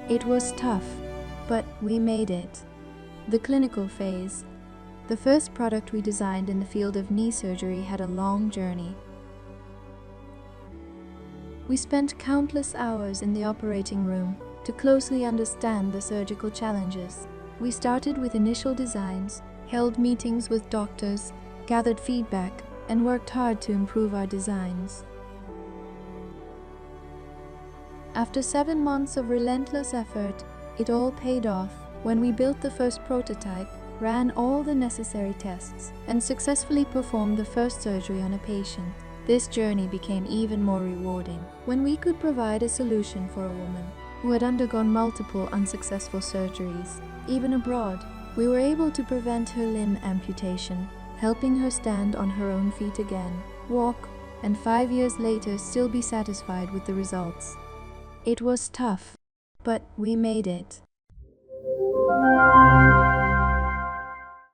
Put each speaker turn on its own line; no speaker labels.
It was tough, but we made it. The clinical phase. The first product we designed in the field of knee surgery had a long journey. We spent countless hours in the operating room to closely understand the surgical challenges. We started with initial designs, held meetings with doctors, gathered feedback, and worked hard to improve our designs. After 7 months of relentless effort, it all paid off when we built the first prototype, ran all the necessary tests, and successfully performed the first surgery on a patient. This journey became even more rewarding when we could provide a solution for a woman who had undergone multiple unsuccessful surgeries. Even abroad, we were able to prevent her limb amputation, helping her stand on her own feet again, walk, and 5 years later still be satisfied with the results. It was tough, but we made it.